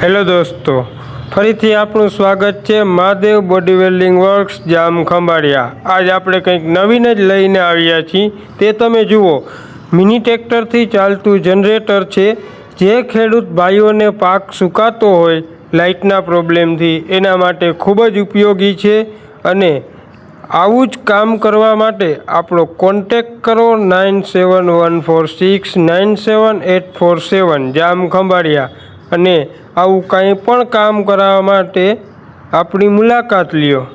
Hello દોસ્તો, ફરીથી આપણું સ્વાગત છે મહાદેવ બોડી વેલ્ડિંગ વર્ક્સ જામ ખંભાળિયા। આજ આપણે કંઈક નવીન જ લઈને આવ્યા છીએ। તે તમે જુઓ, મિની ટ્રેક્ટરથી ચાલતું જનરેટર છે, જે ખેડૂત ભાઈઓને પાક સુકાતો હોય લાઇટના પ્રોબ્લેમથી એના માટે ખૂબ જ ઉપયોગી છે। અને આવું જ કામ કરવા માટે આપણો કોન્ટેક્ટ કરો 9714697847 જામ ખંભાળિયા। અને આવું કંઈ પણ કામ કરાવવા માટે આપણી મુલાકાત લ્યો।